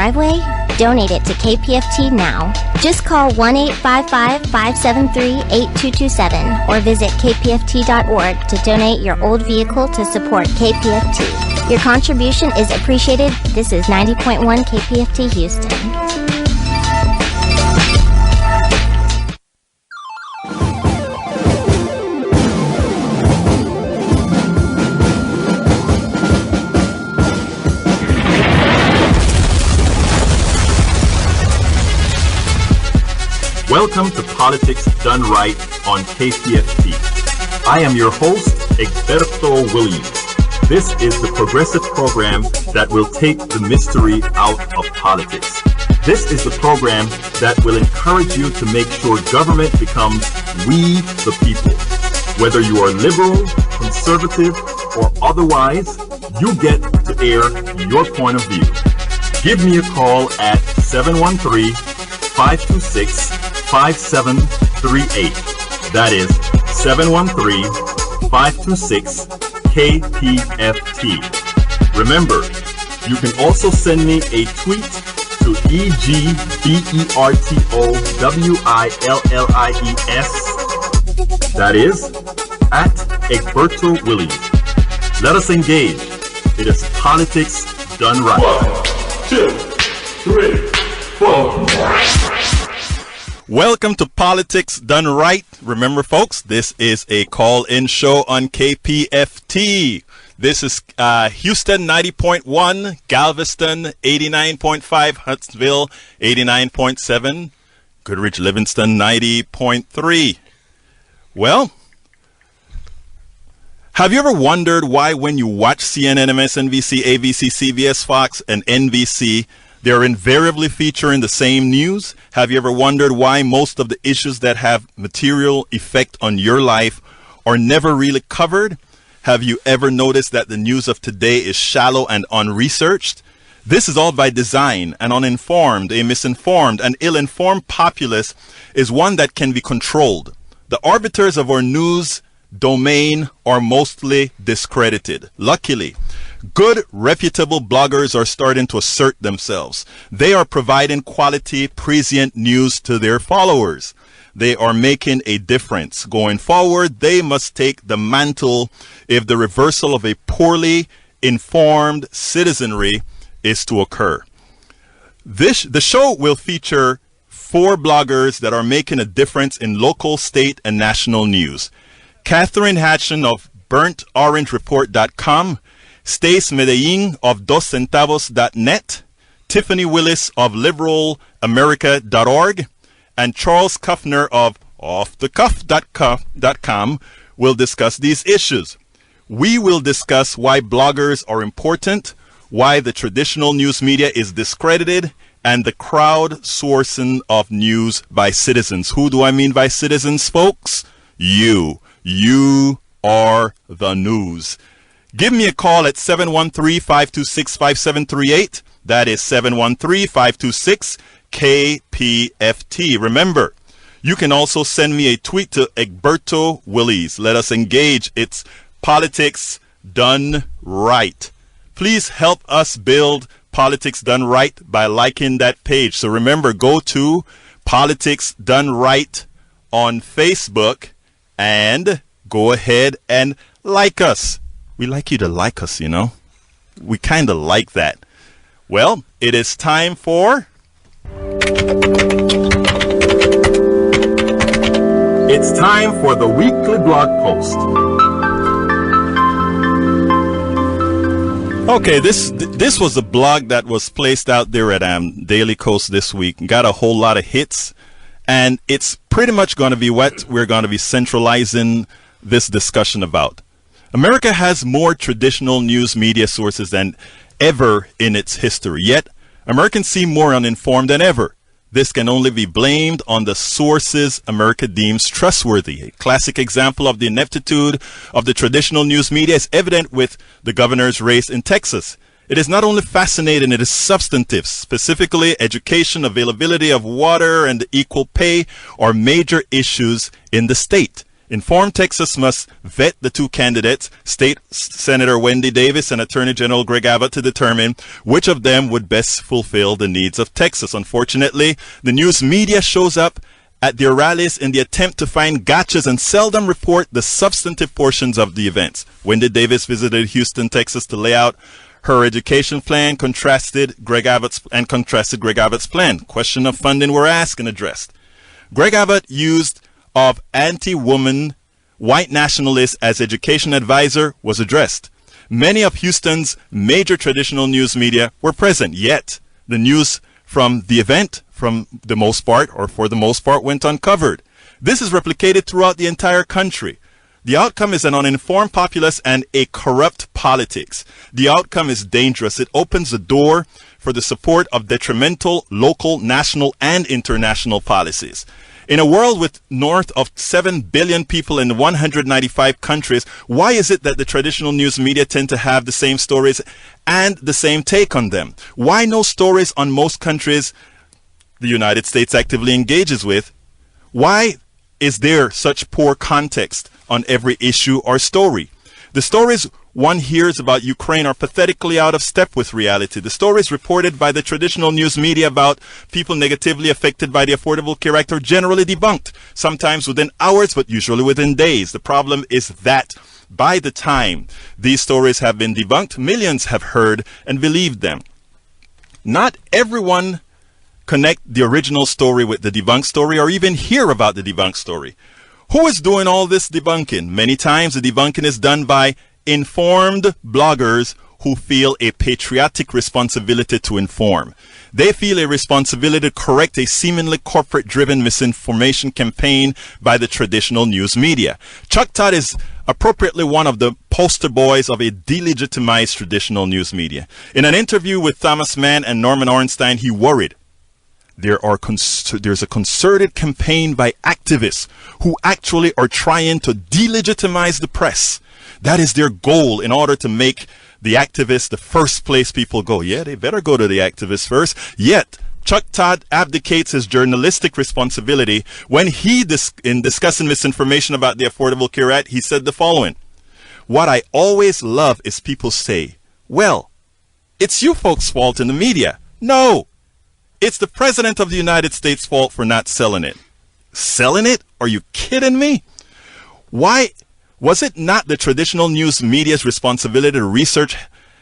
driveway? Donate it to KPFT now. Just call 1-855-573-8227 or visit kpft.org to donate your old vehicle to support KPFT. Your contribution is appreciated. This is 90.1 KPFT Houston. Welcome to Politics Done Right on KPFT. I am your host, Egberto Williams. This is the progressive program that will take the mystery out of politics. This is the program that will encourage you to make sure government becomes we the people. Whether you are liberal, conservative, or otherwise, you get to air your point of view. Give me a call at 713-526-5738. That is 713-526-KPFT. Remember, you can also send me a tweet to EGBERTOWILLIES. That is at Egberto Williams. Let us engage. It is Politics Done Right. 1, 2, 3, 4. Welcome to Politics Done Right. Remember, folks, this is a call-in show on KPFT. This is Houston 90.1, Galveston 89.5, Huntsville 89.7, Goodrich Livingston 90.3. Well, have you ever wondered why when you watch CNN, MSNBC, ABC, CBS, Fox, and NBC, they're invariably featuring the same news? Have you ever wondered why most of the issues that have material effect on your life are never really covered? Have you ever noticed that the news of today is shallow and unresearched? This is all by design. An uninformed, a misinformed, and ill-informed populace is one that can be controlled. The arbiters of our news domain are mostly discredited. Luckily, good, reputable bloggers are starting to assert themselves. They are providing quality, prescient news to their followers. They are making a difference. Going forward, they must take the mantle if the reversal of a poorly informed citizenry is to occur. The show will feature 4 bloggers that are making a difference in local, state, and national news. Katherine Haenschen of BurntOrangeReport.com, Stace Medellin of DosCentavos.net, Tiffany Willis of LiberalAmerica.org, and Charles Kuffner of OffTheCuff.com will discuss these issues. We will discuss why bloggers are important, why the traditional news media is discredited, and the crowdsourcing of news by citizens. Who do I mean by citizens, folks? You. You are the news. Give me a call at 713-526-5738. That is 713-526-KPFT. Remember, you can also send me a tweet to Egberto Willies. Let us engage. It's Politics Done Right. Please help us build Politics Done Right by liking that page. So remember, go to Politics Done Right on Facebook and go ahead and like us. We like you to like us, you know. We kind of like that. Well, it is time for... It's time for the weekly blog post. Okay, this was a blog that was placed out there at Daily Coast this week. Got a whole lot of hits. And it's pretty much going to be what we're going to be centralizing this discussion about. America has more traditional news media sources than ever in its history. Yet, Americans seem more uninformed than ever. This can only be blamed on the sources America deems trustworthy. A classic example of the ineptitude of the traditional news media is evident with the governor's race in Texas. It is not only fascinating, it is substantive. Specifically, education, availability of water, and equal pay are major issues in the state. Informed Texas must vet the two candidates, State Senator Wendy Davis and Attorney General Greg Abbott, to determine which of them would best fulfill the needs of Texas. Unfortunately, the news media shows up at their rallies in the attempt to find gotchas and seldom report the substantive portions of the events. Wendy Davis visited Houston, Texas to lay out her education plan, contrasted Greg Abbott's plan. Question of funding were asked and addressed. Greg Abbott used of anti-woman white nationalists as education advisor was addressed. Many of Houston's major traditional news media were present, yet the news from the event, for the most part, went uncovered. This is replicated throughout the entire country. The outcome is an uninformed populace and a corrupt politics. The outcome is dangerous. It opens the door for the support of detrimental local, national, and international policies. In a world with north of 7 billion people in 195 countries, why is it that the traditional news media tend to have the same stories and the same take on them? Why no stories on most countries the United States actively engages with? Why is there such poor context on every issue or story? The stories one hears about Ukraine are pathetically out of step with reality. The stories reported by the traditional news media about people negatively affected by the Affordable Care Act are generally debunked, sometimes within hours, but usually within days. The problem is that by the time these stories have been debunked, millions have heard and believed them. Not everyone connect the original story with the debunked story or even hear about the debunked story. Who is doing all this debunking? Many times the debunking is done by informed bloggers who feel a patriotic responsibility to inform. They feel a responsibility to correct a seemingly corporate-driven misinformation campaign by the traditional news media. Chuck Todd is appropriately one of the poster boys of a delegitimized traditional news media. In an interview with Thomas Mann and Norman Ornstein, he worried there's a concerted campaign by activists who actually are trying to delegitimize the press. That is their goal in order to make the activists the first place people go. Yeah, they better go to the activists first. Yet, Chuck Todd abdicates his journalistic responsibility when he, in discussing misinformation about the Affordable Care Act, he said the following: "What I always love is people say, well, it's you folks' fault in the media. No, it's the President of the United States' fault for not selling it." Selling it? Are you kidding me? Why was it not the traditional news media's responsibility to research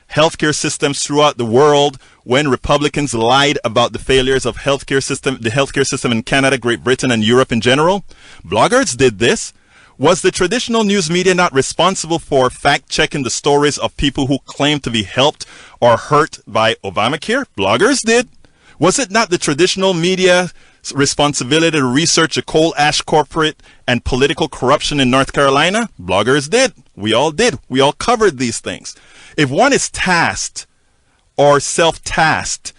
healthcare systems throughout the world when Republicans lied about the failures of the healthcare system in Canada, Great Britain, and Europe in general? Bloggers did this. Was the traditional news media not responsible for fact-checking the stories of people who claim to be helped or hurt by Obamacare? Bloggers did. Was it not the traditional media's responsibility to research the coal ash corporate and political corruption in North Carolina? Bloggers did. We all did. We all covered these things. If one is tasked or self-tasked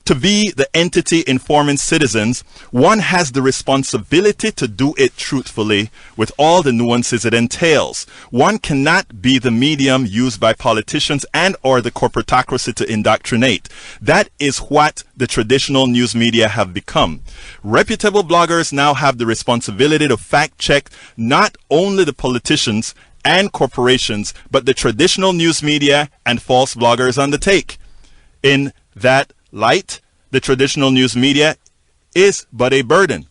to be the entity informing citizens, one has the responsibility to do it truthfully with all the nuances it entails. One cannot be the medium used by politicians and or the corporatocracy to indoctrinate. That is what the traditional news media have become. Reputable bloggers now have the responsibility to fact check not only the politicians and corporations, but the traditional news media and false bloggers on the take. In that light, the traditional news media is but a burden.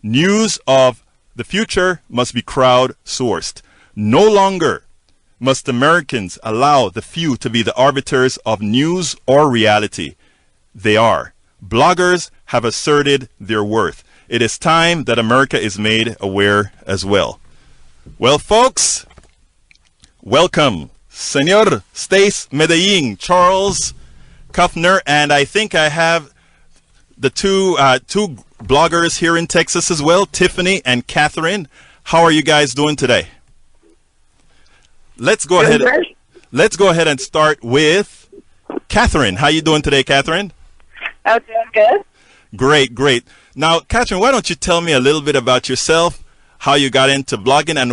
News of the future must be crowd-sourced. No longer must Americans allow the few to be the arbiters of news or reality. They are. Bloggers have asserted their worth. It is time that America is made aware as well. Well, folks, welcome, Senor Stace Medellin, Charles Kuffner, and I think I have the two bloggers here in Texas as well, Tiffany and Katherine. How are you guys doing today? Let's go ahead and start with Katherine. How you doing today, Katherine? I'm doing good. Great. Now, Katherine, why don't you tell me a little bit about yourself, how you got into blogging, and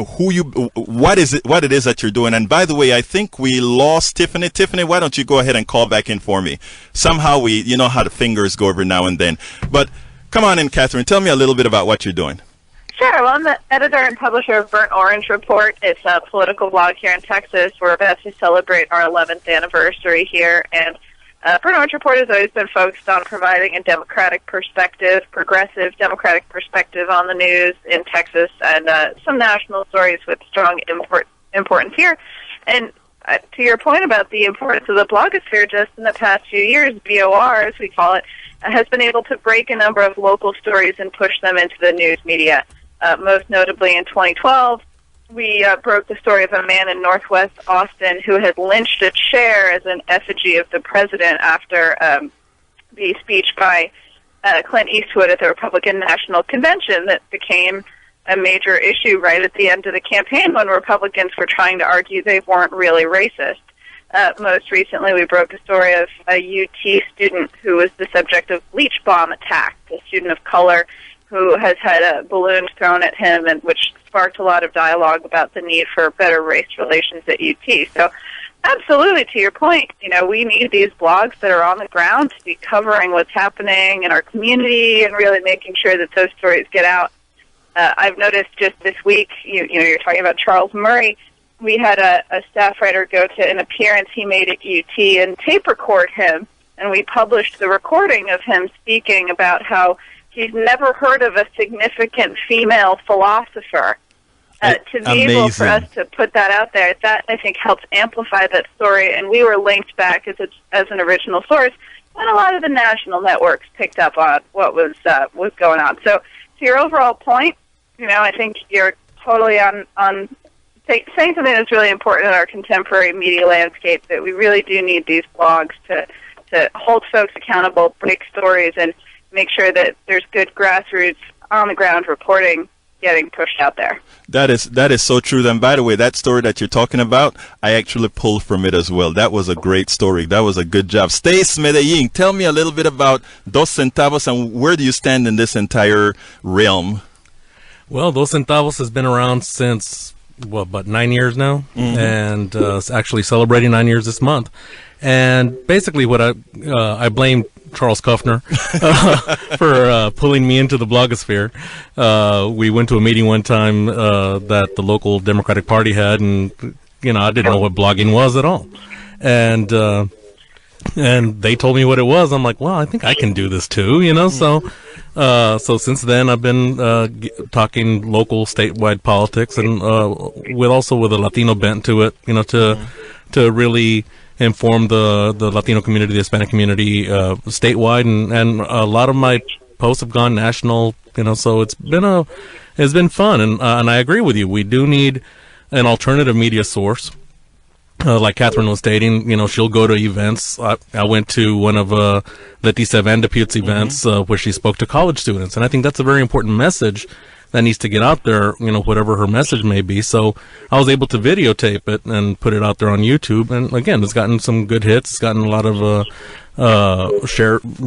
what it is that you're doing. And by the way, I think we lost Tiffany. Tiffany, why don't you go ahead and call back in for me? Somehow you know how the fingers go every now and then. But come on in, Katherine. Tell me a little bit about what you're doing. Sure. Well, I'm the editor and publisher of Burnt Orange Report. It's a political blog here in Texas. We're about to celebrate our 11th anniversary here, and Burnt Orange Report has always been focused on providing a democratic perspective, progressive democratic perspective on the news in Texas, and some national stories with strong importance here. And to your point about the importance of the blogosphere, just in the past few years, BOR, as we call it, has been able to break a number of local stories and push them into the news media. Most notably in 2012, we broke the story of a man in Northwest Austin who had lynched a chair as an effigy of the president after the speech by Clint Eastwood at the Republican National Convention that became a major issue right at the end of the campaign when Republicans were trying to argue they weren't really racist. Most recently, we broke the story of a UT student who was the subject of bleach bomb attack, a student of color who has had a balloon thrown at him, and which sparked a lot of dialogue about the need for better race relations at UT. So absolutely, to your point, we need these blogs that are on the ground to be covering what's happening in our community and really making sure that those stories get out. I've noticed just this week, you're talking about Charles Murray. We had a staff writer go to an appearance he made at UT and tape record him, and we published the recording of him speaking about how he's never heard of a significant female philosopher. To be able for us to put that out there, that I think helps amplify that story, and we were linked back as an original source, and a lot of the national networks picked up on what was going on. So to your overall point, I think you're totally on saying something that's really important in our contemporary media landscape, that we really do need these blogs to hold folks accountable, break stories, and make sure that there's good grassroots, on-the-ground reporting getting pushed out there. That is so true. And by the way, that story that you're talking about, I actually pulled from it as well. That was a great story. That was a good job. Stace Medellin, tell me a little bit about Dos Centavos and where do you stand in this entire realm? Well, Dos Centavos has been around since, about 9 years now, and it's actually celebrating 9 years this month. And basically what I blame Charles Kuffner for pulling me into the blogosphere. We went to a meeting one time that the local Democratic Party had, and I didn't know what blogging was at all. And they told me what it was. I'm like, well, I think I can do this too, So since then, I've been talking local, statewide politics, and with a Latino bent to it, to really inform the Latino community, the Hispanic community statewide, and a lot of my posts have gone national. So it's been fun, and I agree with you. We do need an alternative media source. Like Katherine was stating, she'll go to events. I went to one of Leticia Van de Pute's events where she spoke to college students, and I think that's a very important message that needs to get out there, whatever her message may be. So I was able to videotape it and put it out there on YouTube, and again, it's gotten some good hits. It's gotten a lot of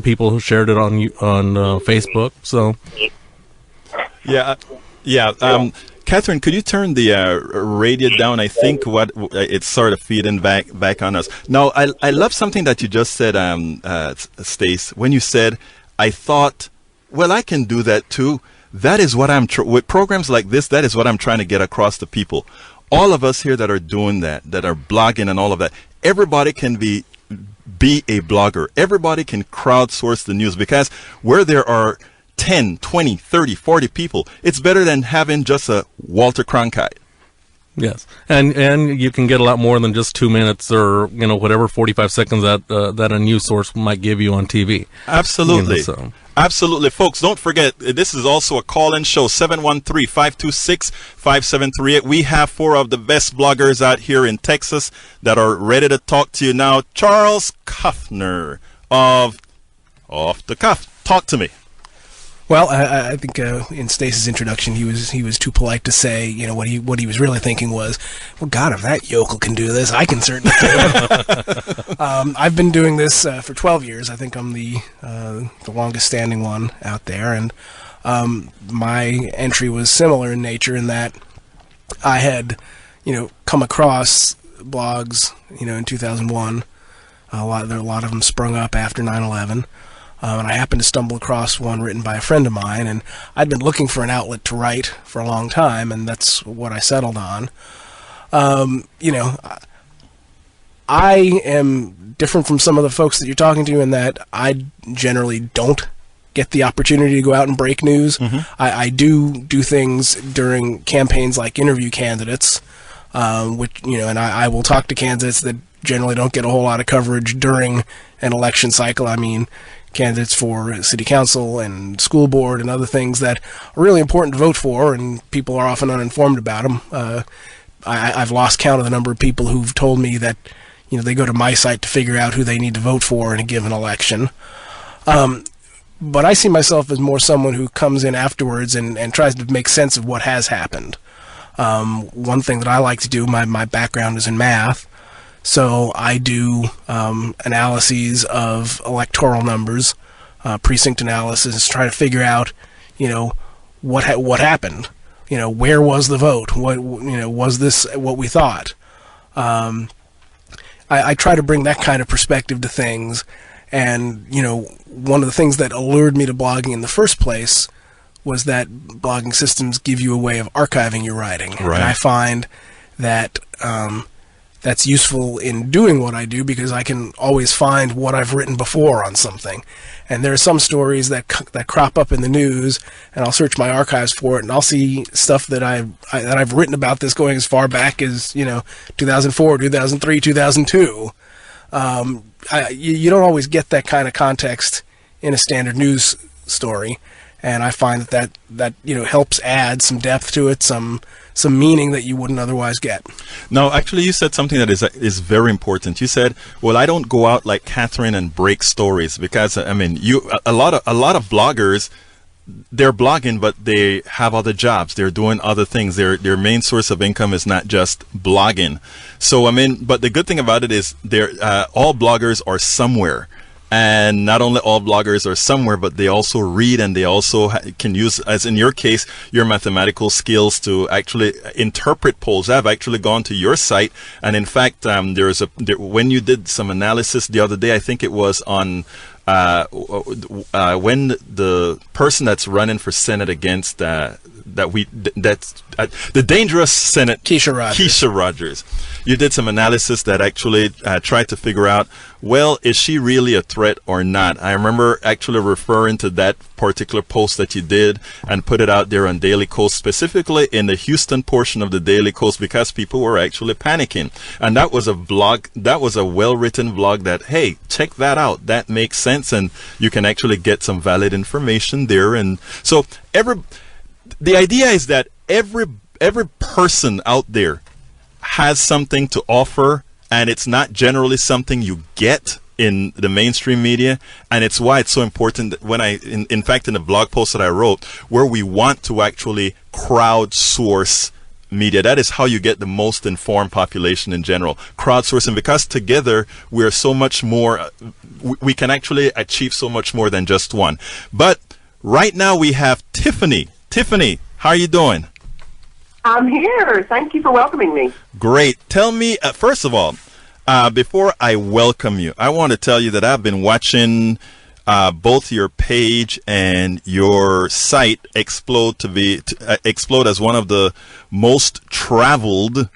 people who shared it on Facebook. So yeah. Katherine, could you turn the radio down? I think it's sort of feeding back on us. Now, I love something that you just said, Stace, when you said, I thought, well, I can do that too. That is what with programs like this, that is what I'm trying to get across to people. All of us here that are doing that are blogging and all of that, everybody can be a blogger. Everybody can crowdsource the news, because where there are 10, 20, 30, 40 people, it's better than having just a Walter Cronkite. Yes, and you can get a lot more than just 2 minutes or whatever 45 seconds that a news source might give you on TV. Absolutely. Absolutely, folks. Don't forget, this is also a call-in show, 713-526-5738. We have 4 of the best bloggers out here in Texas that are ready to talk to you now. Charles Kuffner of Off the Cuff. Talk to me. Well, I think in Stace's introduction, he was too polite to say, what he was really thinking was, well, God, if that yokel can do this, I can certainly do it. I've been doing this for 12 years. I think I'm the longest standing one out there, and my entry was similar in nature in that I had, come across blogs, in 2001. A lot of them sprung up after 9/11. And I happened to stumble across one written by a friend of mine, and I'd been looking for an outlet to write for a long time, and that's what I settled on. I am different from some of the folks that you're talking to in that I generally don't get the opportunity to go out and break news. I do things during campaigns like interview candidates, which, and I will talk to candidates that generally don't get a whole lot of coverage during an election cycle. I mean, candidates for city council and school board and other things that are really important to vote for, and people are often uninformed about them. I've lost count of the number of people who've told me that they go to my site to figure out who they need to vote for in a given election. But I see myself as more someone who comes in afterwards and tries to make sense of what has happened. One thing that I like to do, my background is in math, so I do analyses of electoral numbers, precinct analysis, try to figure out, what happened. Where was the vote? What was this what we thought? I try to bring that kind of perspective to things, and one of the things that allured me to blogging in the first place was that blogging systems give you a way of archiving your writing, right. And I find that that's useful in doing what I do because I can always find what I've written before on something. And there are some stories that crop up in the news, and I'll search my archives for it, and I'll see stuff that I've written about this going as far back as 2004, 2003, 2002. You don't always get that kind of context in a standard news story, and I find that helps add some depth to it, some meaning that you wouldn't otherwise get. No, actually, you said something that is very important. You said, "Well, I don't go out like Katherine and break stories," because a lot of bloggers, they're blogging, but they have other jobs. They're doing other things. Their main source of income is not just blogging. So but the good thing about it is all bloggers are somewhere. And not only all bloggers are somewhere, but they also read, and they also can use, as in your case, your mathematical skills to actually interpret polls. I've actually gone to your site, and in fact, when you did some analysis the other day, I think it was on when the person that's running for Senate against the dangerous Senate, Keisha Rogers. You did some analysis that actually tried to figure out, well, is she really a threat or not? I remember actually referring to that particular post that you did and put it out there on Daily Kos, specifically in the Houston portion of the Daily Kos, because people were actually panicking. And that was a blog, that was a well-written blog that, hey, check that out. That makes sense, and you can actually get some valid information there. And so the idea is that every person out there has something to offer, and it's not generally something you get in the mainstream media, and it's why it's so important that when in fact in the blog post that I wrote, where we want to actually crowdsource media, that is how you get the most informed population in general, crowdsourcing, because together we're so much more, we can actually achieve so much more than just one. But right now we have Tiffany. Tiffany, how are you doing? I'm here. Thank you for welcoming me. Great. Tell me, first of all, before I welcome you, I want to tell you that I've been watching both your page and your site explode as one of the most traveled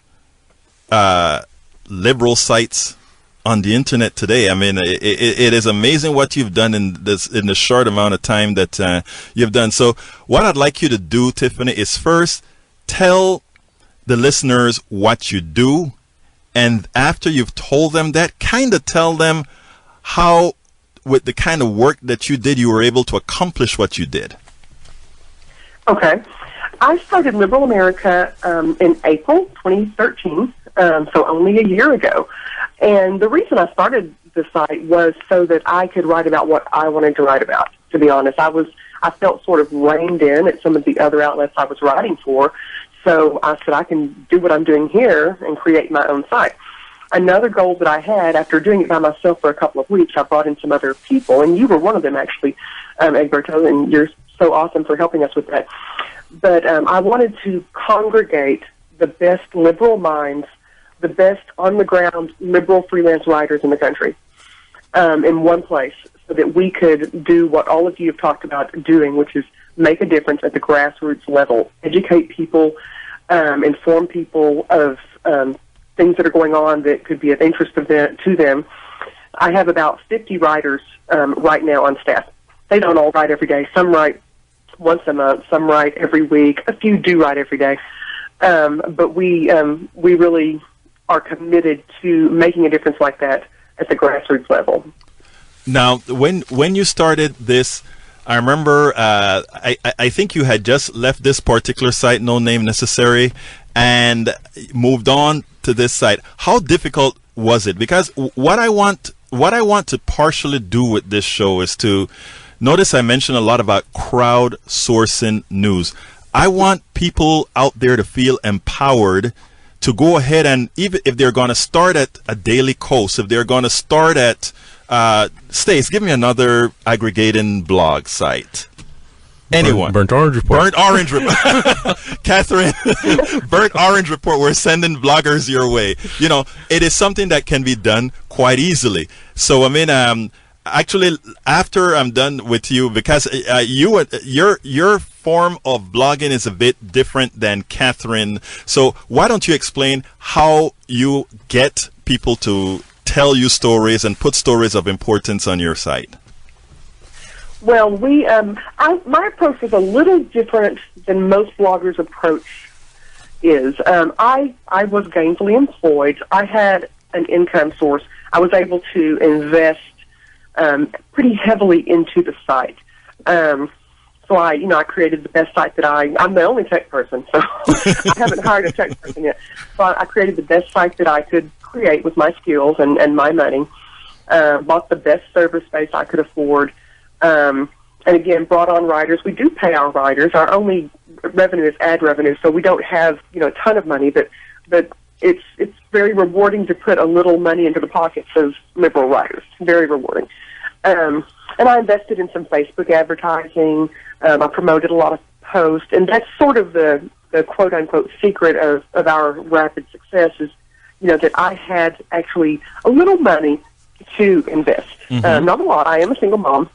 liberal sites on the internet today. I mean, it is amazing what you've done in the short amount of time that you've done. So what I'd like you to do, Tiffany, is first tell the listeners what you do, and after you've told them that, kind of tell them how, with the kind of work that you did, you were able to accomplish what you did. Okay. I started Liberal America in April 2013, so only a year ago. And the reason I started the site was so that I could write about what I wanted to write about, to be honest. I felt sort of reined in at some of the other outlets I was writing for, so I said I can do what I'm doing here and create my own site. Another goal that I had, after doing it by myself for a couple of weeks, I brought in some other people, and you were one of them, actually, Egberto, and you're so awesome for helping us with that. But I wanted to congregate the best liberal minds, the best on-the-ground liberal freelance writers in the country in one place. so that we could do what all of you have talked about doing, which is make a difference at the grassroots level, educate people, inform people of things that are going on that could be of interest to them. I have about 50 writers right now on staff. They don't all write every day. Some write once a month. Some write every week. A few do write every day. But we really are committed to making a difference like that at the grassroots level. Now, when you started this, I remember I think you had just left this particular site, no name necessary, and moved on to this site. How difficult was it? Because what I want to partially do with this show is to notice I mentioned a lot about crowdsourcing news. I want people out there to feel empowered to go ahead, and even if they're going to start at a Daily Kos, if they're going to start at Stace, give me another aggregating blog site. Anyone? Burnt Orange Report. Burnt Orange Report. Catherine, Burnt Orange Report. We're sending bloggers your way. You know, it is something that can be done quite easily. So, I mean, actually, after I'm done with you, because your form of blogging is a bit different than Catherine. So, why don't you explain how you get people to tell you stories and put stories of importance on your site? Well, my approach is a little different than most bloggers' approach is. I was gainfully employed. I had an income source. I was able to invest pretty heavily into the site. So I created the best site that I'm the only tech person, so I haven't hired a tech person yet. So I created the best site that I could create with my skills and my money. Bought the best server space I could afford. And again, brought on writers. We do pay our writers. Our only revenue is ad revenue, so we don't have a ton of money, but it's very rewarding to put a little money into the pockets of liberal writers. Very rewarding. And I invested in some Facebook advertising. I promoted a lot of posts, and that's sort of the quote unquote secret of our rapid success is that I had actually a little money to invest. Mm-hmm. Not a lot. I am a single mom.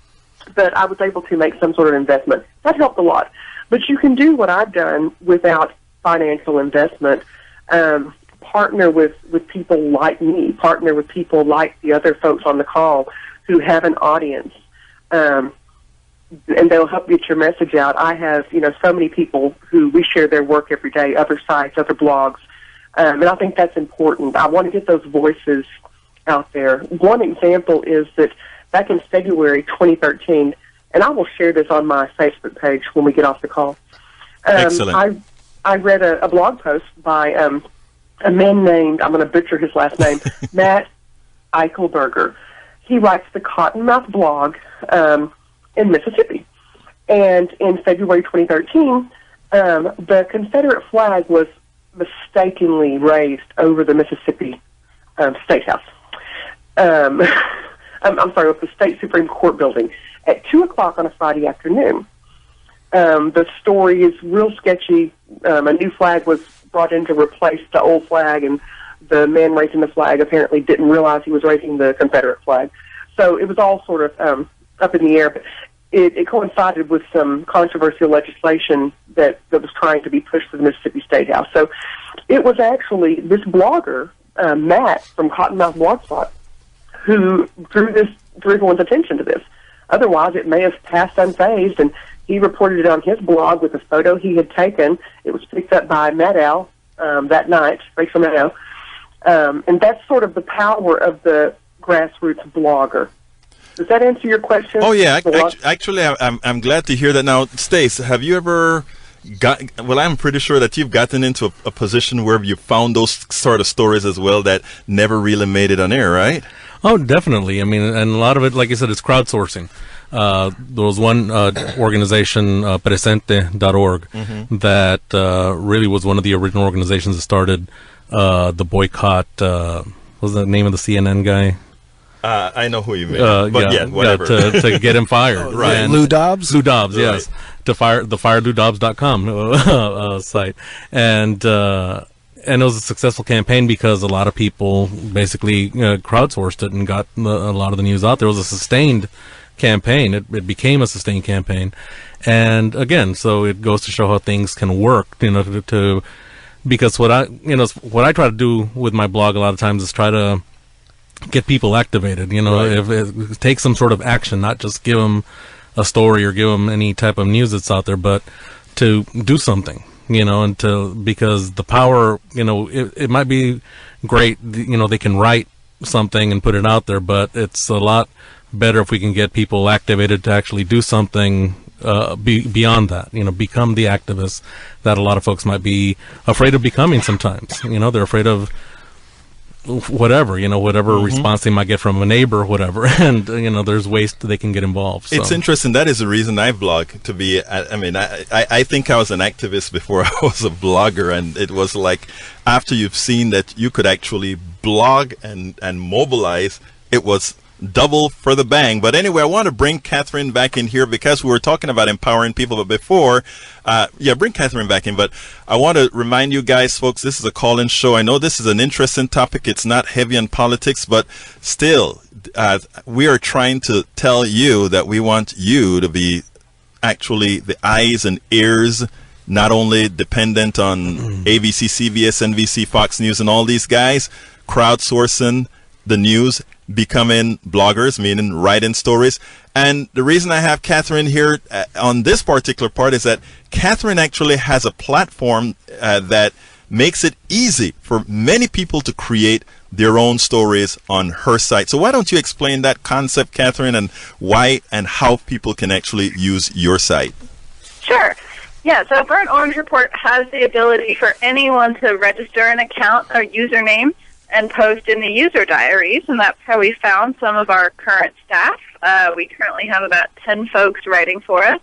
But I was able to make some sort of investment. That helped a lot. But you can do what I've done without financial investment. Partner with people like me. Partner with people like the other folks on the call who have an audience. And they'll help get your message out. I have, so many people who we share their work every day, other sites, other blogs. And I think that's important. I want to get those voices out there. One example is that back in February 2013, and I will share this on my Facebook page when we get off the call. Excellent. I read a blog post by a man named, I'm going to butcher his last name, Matt Eichelberger. He writes the Cottonmouth blog in Mississippi. And in February 2013, the Confederate flag was mistakenly raised over the Mississippi State House. I'm sorry, with the State Supreme Court building at 2 o'clock on a Friday afternoon. The story is real sketchy. A new flag was brought in to replace the old flag, and the man raising the flag apparently didn't realize he was raising the Confederate flag. So it was all sort of up in the air. But it coincided with some controversial legislation that was trying to be pushed to the Mississippi State House. So it was actually this blogger, Matt from Cottonmouth Blogspot, who drew everyone's attention to this. Otherwise, it may have passed unfazed, and he reported it on his blog with a photo he had taken. It was picked up by Maddow that night, Rachel Maddow. And that's sort of the power of the grassroots blogger. Does that answer your question? Oh, yeah. Actually, I'm glad to hear that. Now, Stace, have you ever I'm pretty sure that you've gotten into a position where you found those sort of stories as well that never really made it on air, right? Oh, definitely. I mean, and a lot of it, like you said, is crowdsourcing. There was one organization, presente.org, Mm-hmm. that really was one of the original organizations that started the boycott. What was the name of the CNN guy? I know who you mean, but yeah, whatever. To get him fired. Right. And Lou Dobbs? Lou Dobbs, Right. yes. To fire the fireloudobbs.com site. And it was a successful campaign because a lot of people basically crowdsourced it and got a lot of the news out. There was a sustained campaign. It became a sustained campaign. And again, so it goes to show how things can work, because what I try to do with my blog a lot of times is try to get people activated, if it takes some sort of action, not just give them a story or give them any type of news that's out there, but to do something, because the power, it might be great, they can write something and put it out there, but it's a lot better if we can get people activated to actually do something beyond that, become the activists that a lot of folks might be afraid of becoming sometimes. They're afraid of whatever response they might get from a neighbor or whatever, and there's ways that they can get involved. So. It's interesting. That is the reason I blog, to be I think I was an activist before I was a blogger, and it was like after you've seen that you could actually blog and mobilize, it was double for the bang. But anyway, I want to bring Katherine back in here because we were talking about empowering people. But before, bring Katherine back in. But I want to remind you guys, folks, this is a call-in show. I know this is an interesting topic. It's not heavy on politics, but still, we are trying to tell you that we want you to be actually the eyes and ears, not only dependent on ABC, CBS, NBC, Fox News, and all these guys, crowdsourcing the news, becoming bloggers, meaning writing stories. And the reason I have Katherine here on this particular part is that Katherine actually has a platform that makes it easy for many people to create their own stories on her site. So why don't you explain that concept, Katherine, and why and how people can actually use your site? Sure. Yeah, so Burnt Orange Report has the ability for anyone to register an account or username and post in the user diaries, and that's how we found some of our current staff. We currently have about 10 folks writing for us.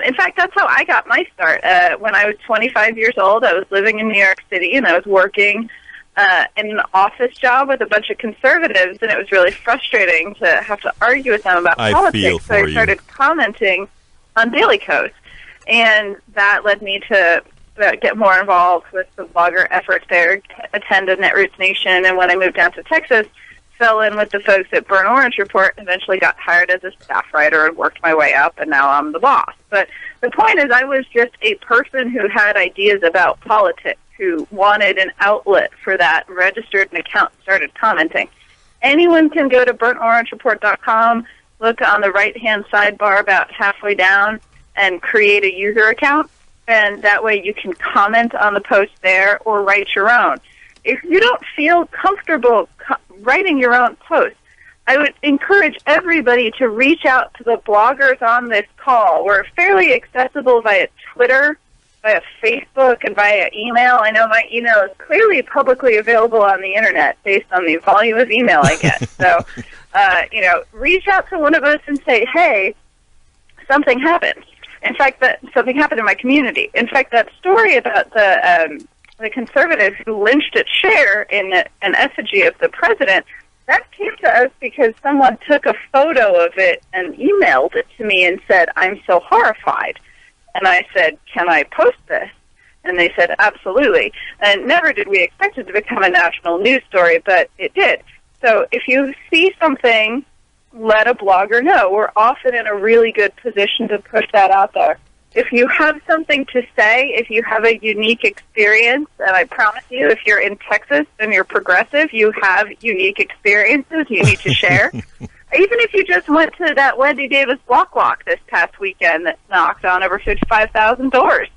In fact, that's how I got my start. When I was 25 years old, I was living in New York City, and I was working in an office job with a bunch of conservatives, and it was really frustrating to have to argue with them about politics. So I started commenting on Daily Kos, and that led me to get more involved with the blogger efforts there, attended Netroots Nation, and when I moved down to Texas, fell in with the folks at Burnt Orange Report, eventually got hired as a staff writer and worked my way up, and now I'm the boss. But the point is, I was just a person who had ideas about politics, who wanted an outlet for that, registered an account, started commenting. Anyone can go to burntorangereport.com, look on the right-hand sidebar about halfway down, and create a user account. And that way you can comment on the post there or write your own. If you don't feel comfortable writing your own post, I would encourage everybody to reach out to the bloggers on this call. We're fairly accessible via Twitter, via Facebook, and via email. I know my email is clearly publicly available on the Internet based on the volume of email I get. So, reach out to one of us and say, hey, something happened. In fact, something happened in my community. In fact, that story about the conservative who lynched at Cher in an effigy of the president, that came to us because someone took a photo of it and emailed it to me and said, I'm so horrified. And I said, can I post this? And they said, absolutely. And never did we expect it to become a national news story, but it did. So if you see something, let a blogger know. We're often in a really good position to push that out there. If you have something to say, if you have a unique experience, and I promise you, if you're in Texas and you're progressive, you have unique experiences you need to share. Even if you just went to that Wendy Davis block walk this past weekend that knocked on over 55,000 doors,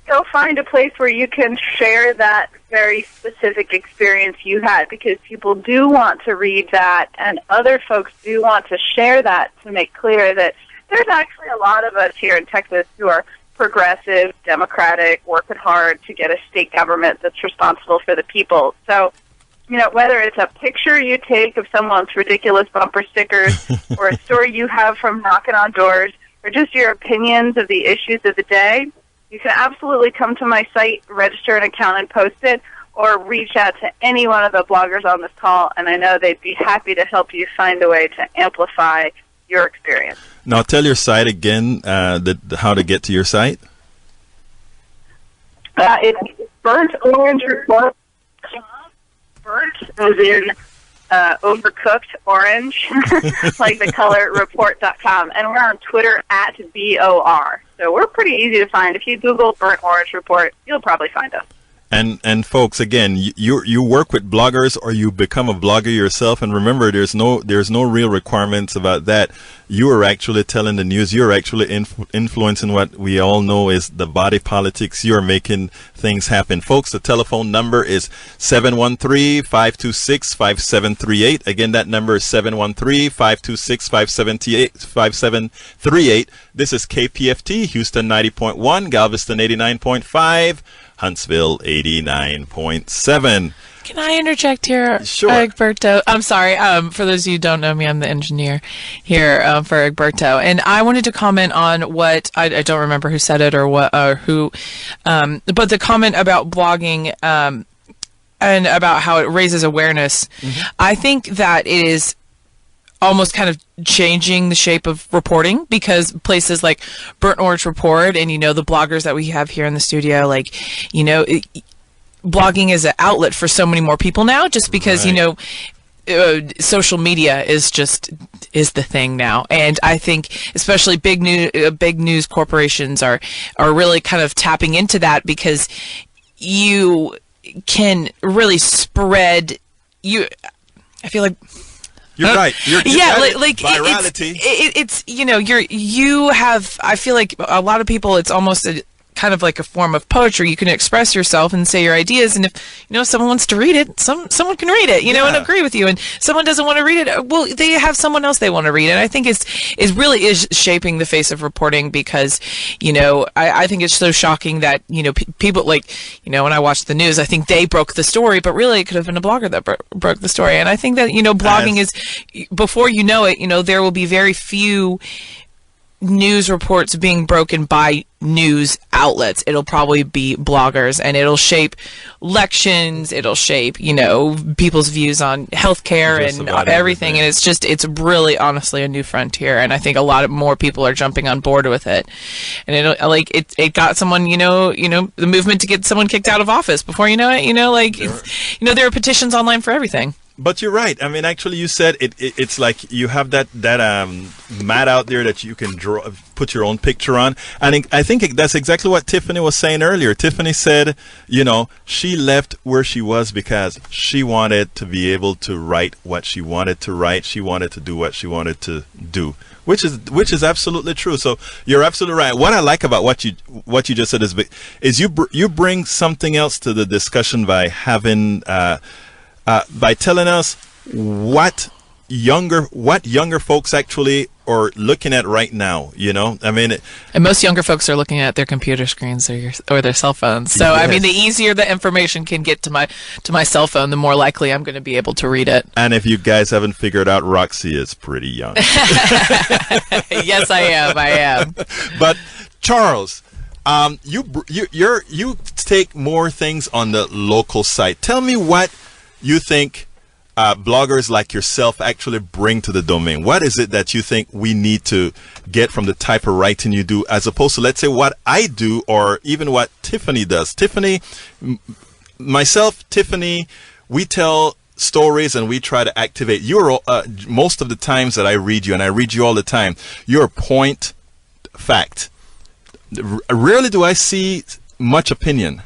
go find a place where you can share that very specific experience you had, because people do want to read that, and other folks do want to share that to make clear that there's actually a lot of us here in Texas who are progressive, democratic, working hard to get a state government that's responsible for the people. So, whether it's a picture you take of someone's ridiculous bumper stickers or a story you have from knocking on doors or just your opinions of the issues of the day, you can absolutely come to my site, register an account, and post it, or reach out to any one of the bloggers on this call, and I know they'd be happy to help you find a way to amplify your experience. Now, tell your site again, how to get to your site. It's Burnt Orange Report. Burnt as in Overcooked Orange, like the color report.com. And we're on Twitter at BOR. So we're pretty easy to find. If you Google Burnt Orange Report, you'll probably find us. And folks, again, you work with bloggers or you become a blogger yourself, and remember, there's no real requirements about that. You are actually telling the news. You're actually influencing what we all know is the body politics. You're making things happen. Folks, the telephone number is 713-526-5738. Again, that number is 713-526-5738. This is KPFT, Houston 90.1, Galveston 89.5. Huntsville 89.7. Can I interject here, Sure. Egberto? I'm sorry. For those of you who don't know me, I'm the engineer here for Egberto, and I wanted to comment on what I don't remember who said it or what or who, but the comment about blogging and about how it raises awareness. Mm-hmm. I think that it is almost kind of changing the shape of reporting, because places like Burnt Orange Report and, the bloggers that we have here in the studio, blogging is an outlet for so many more people now, just because, Right. Social media is the thing now. And I think especially big news corporations are really kind of tapping into that, because you can really spread I feel like You're right. You're virality. It's you have. I feel like a lot of people. It's almost kind of like a form of poetry. You can express yourself and say your ideas, and if someone wants to read it, someone can read it, and agree with you. And someone doesn't want to read it, well, they have someone else they want to read it. And I think it really is shaping the face of reporting, because I think it's so shocking that people when I watch the news, I think they broke the story, but really it could have been a blogger that broke the story. And I think that blogging is, before you know it, there will be very few news reports being broken by news outlets. It'll probably be bloggers, and it'll shape elections. It'll shape, people's views on healthcare and everything. And it's really honestly a new frontier. And I think a lot more people are jumping on board with it. And it got someone, the movement to get someone kicked out of office. Before you know it, there are petitions online for everything. But you're right. I mean, actually, you said it's like you have that mat out there that you can put your own picture on. And I think that's exactly what Tiffany was saying earlier. Tiffany said, she left where she was because she wanted to be able to write what she wanted to write. She wanted to do what she wanted to do, which is absolutely true. So you're absolutely right. What I like about what you just said is you bring something else to the discussion by having. By telling us what younger folks actually are looking at right now, I mean, and most younger folks are looking at their computer screens or their cell phones. So yes. I mean, the easier the information can get to my cell phone, the more likely I'm going to be able to read it. And if you guys haven't figured out, Roxy is pretty young. Yes, I am. But Charles, you take more things on the local site. Tell me what you think bloggers like yourself actually bring to the domain. What is it that you think we need to get from the type of writing you do, as opposed to, let's say, what I do, or even what Tiffany does? Tiffany, we tell stories and we try to activate. You're most of the times that I read you, and I read you all the time, you're point fact. Rarely do I see much opinion.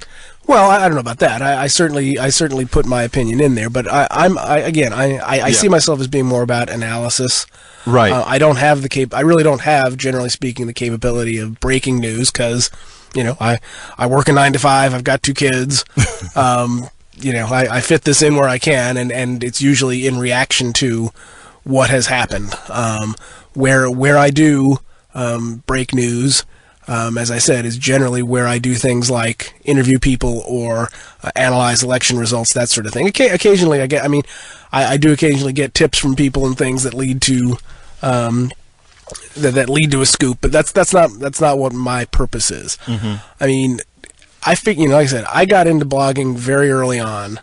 Well, I don't know about that. I certainly put my opinion in there, but I see myself as being more about analysis. Right. I don't have I really don't have, generally speaking, the capability of breaking news, because, I work a 9 to 5. I've got 2 kids. I fit this in where I can, and it's usually in reaction to what has happened. Where I do break news, as I said, is generally where I do things like interview people or analyze election results, that sort of thing. Occasionally, I do occasionally get tips from people and things that lead to that lead to a scoop. But that's not what my purpose is. Mm-hmm. I mean, I think, like I said, I got into blogging very early on.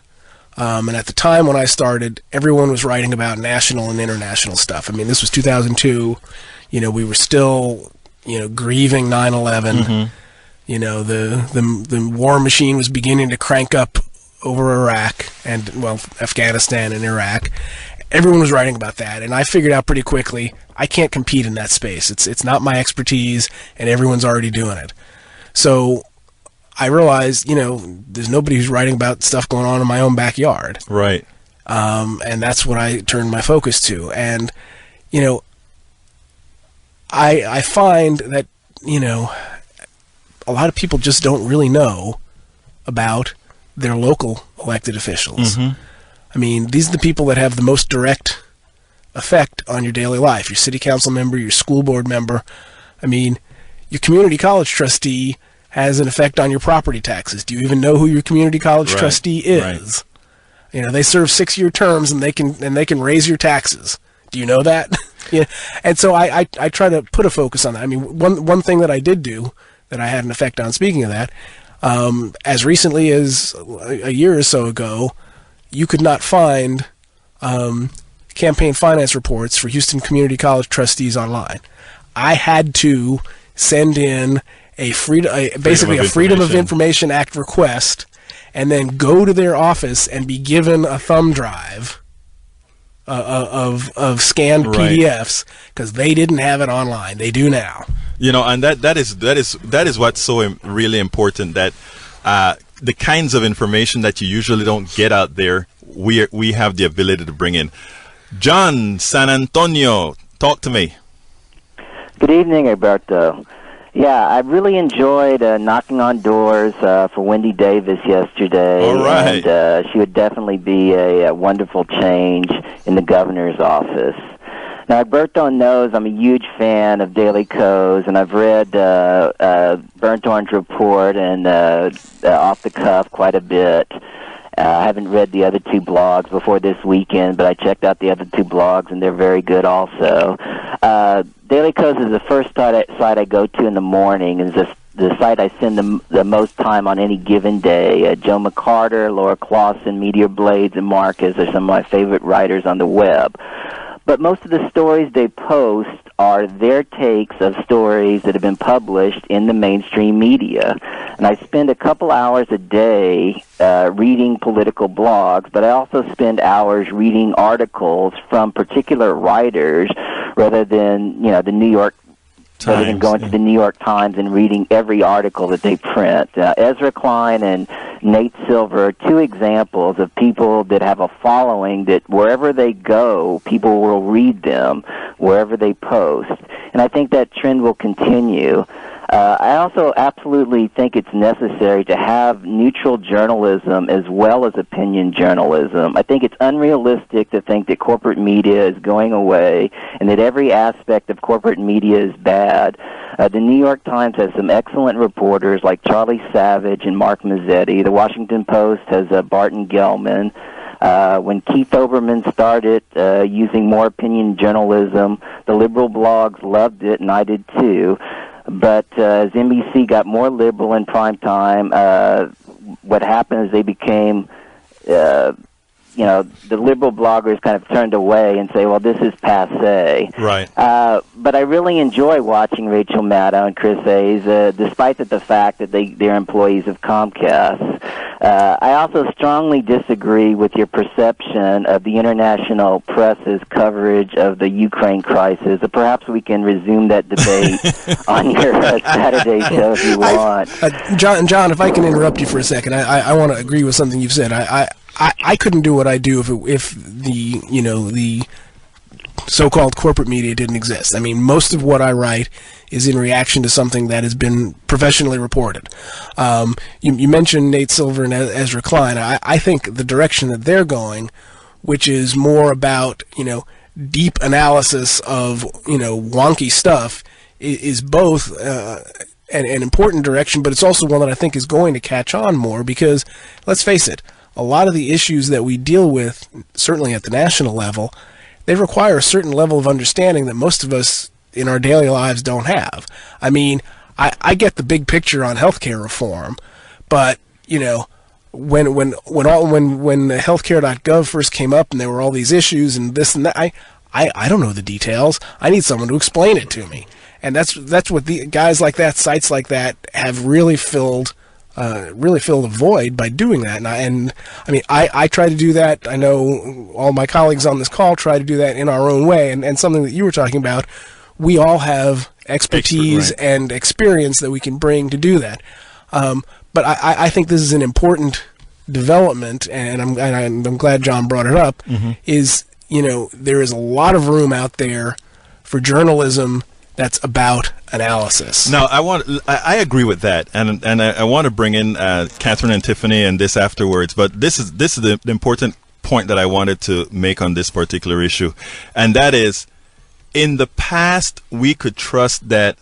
And at the time when I started, everyone was writing about national and international stuff. I mean, this was 2002. We were still grieving 9/11. Mm-hmm. The war machine was beginning to crank up over Iraq and, Afghanistan and Iraq. everyone was writing about that, and I figured out pretty quickly I can't compete in that space. It's not my expertise, and everyone's already doing it. So I realized, there's nobody who's writing about stuff going on in my own backyard. Right. And that's what I turned my focus to. And, I find that, a lot of people just don't really know about their local elected officials. Mm-hmm. I mean, these are the people that have the most direct effect on your daily life. Your city council member, your school board member. I mean, your community college trustee has an effect on your property taxes. Do you even know who your community college trustee is? Right. They serve 6-year terms, and they can raise your taxes. Do you know that? Yeah. And so I try to put a focus on that. I mean, one thing that I did do that I had an effect on, speaking of that, as recently as a year or so ago, you could not find campaign finance reports for Houston Community College trustees online. I had to send in basically a Freedom of Information Act request, and then go to their office and be given a thumb drive of scanned PDFs, because they didn't have it online. They do now. And that is what's so really important, that the kinds of information that you usually don't get out there, we have the ability to bring in. John, San Antonio, talk to me. Good evening, Alberto. Yeah, I really enjoyed knocking on doors for Wendy Davis yesterday. All right. And she would definitely be a wonderful change in the governor's office. Now, Alberto knows I'm a huge fan of Daily Kos, and I've read Burnt Orange Report and Off the Cuff quite a bit. I haven't read the other 2 blogs before this weekend, but I checked out the other 2 blogs, and they're very good also. Daily Kos is the first site I go to in the morning, and is the site I spend the most time on any given day. Joe McCarter, Laura Clausen, Meteor Blades, and Marcus are some of my favorite writers on the web. But most of the stories they post are their takes of stories that have been published in the mainstream media. And I spend a couple hours a day reading political blogs, but I also spend hours reading articles from particular writers rather than, the New York Times, rather than going to the New York Times and reading every article that they print. Ezra Klein and Nate Silver are 2 examples of people that have a following that wherever they go, people will read them wherever they post. And I think that trend will continue. I also absolutely think it's necessary to have neutral journalism as well as opinion journalism. I think it's unrealistic to think that corporate media is going away and that every aspect of corporate media is bad. The New York Times has some excellent reporters like Charlie Savage and Mark Mazzetti. The Washington Post has Barton Gellman. When Keith Olbermann started using more opinion journalism, the liberal blogs loved it, and I did too. But as NBC got more liberal in prime time, what happened is they became, the liberal bloggers kind of turned away and say, well, this is passé. Right. But I really enjoy watching Rachel Maddow and Chris Hayes, despite the fact that they're employees of Comcast. I also strongly disagree with your perception of the international press's coverage of the Ukraine crisis. Perhaps we can resume that debate on your Saturday show if you want. John, if I can interrupt you for a second, I want to agree with something you've said. I couldn't do what I do if the so-called corporate media didn't exist. I mean, most of what I write is in reaction to something that has been professionally reported. You mentioned Nate Silver and Ezra Klein. I think the direction that they're going, which is more about, deep analysis of, wonky stuff, is both an important direction, but it's also one that I think is going to catch on more because, let's face it, a lot of the issues that we deal with, certainly at the national level, they require a certain level of understanding that most of us in our daily lives don't have. I mean, I get the big picture on healthcare reform, but when healthcare.gov first came up and there were all these issues and this and that, I don't know the details. I need someone to explain it to me, and that's what the guys like that, sites like that, have really filled really fill the void by doing that. And I try to do that. I know all my colleagues on this call try to do that in our own way. And something that you were talking about, we all have expertise and experience that we can bring to do that. But I think this is an important development, and I'm glad John brought it up, is, there is a lot of room out there for journalism that's about analysis. Now, I agree with that, and I want to bring in Katherine and Tiffany and this afterwards. But this is the important point that I wanted to make on this particular issue, and that is, in the past, we could trust that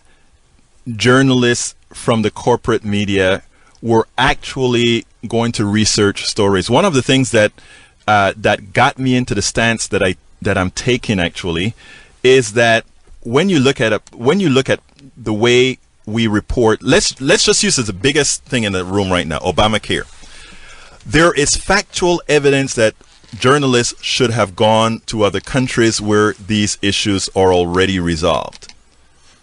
journalists from the corporate media were actually going to research stories. One of the things that got me into the stance that I'm taking actually is that when you look at the way we report, let's just use as the biggest thing in the room right now, Obamacare. There is factual evidence that journalists should have gone to other countries where these issues are already resolved.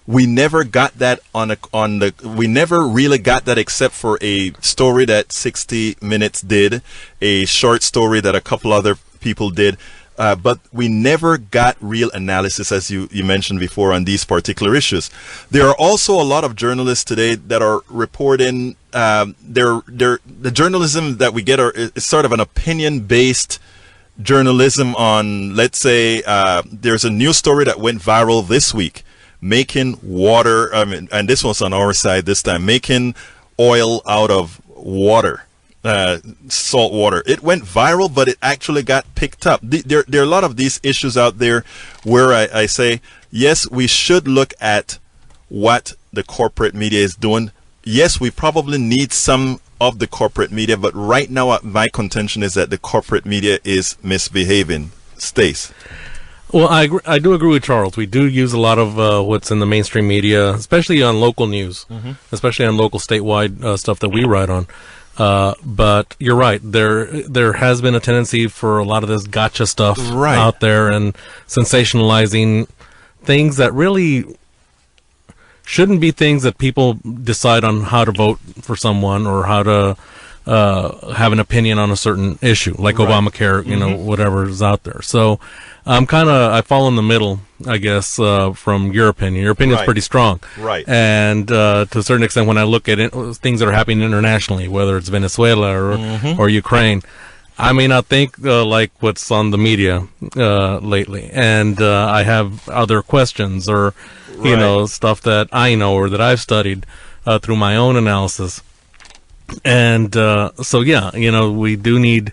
We never got that we never really got that except for a story that 60 Minutes did, a short story that a couple other people did. But we never got real analysis, as you mentioned before, on these particular issues. There are also a lot of journalists today that are reporting the journalism that we get is sort of an opinion-based journalism on, let's say, there's a news story that went viral this week, making water, and this was on our side this time, making oil out of water. Salt water. It went viral, but it actually got picked up. There are a lot of these issues out there where I say, yes, we should look at what the corporate media is doing. Yes, we probably need some of the corporate media, but right now my contention is that the corporate media is misbehaving. Stace. Well, I do agree with Charles. We do use a lot of what's in the mainstream media, especially on local news, especially on local statewide stuff that we write on. But you're right. There has been a tendency for a lot of this gotcha stuff out there and sensationalizing things that really shouldn't be things that people decide on how to vote for someone or how to have an opinion on a certain issue, like Obamacare, whatever is out there. So I fall in the middle, I guess, from your opinion. Your opinion is pretty strong. Right. And to a certain extent, when I look at things that are happening internationally, whether it's Venezuela or Ukraine, I may not think like what's on the media lately. And I have other questions or, stuff that I know or that I've studied through my own analysis. And we do need,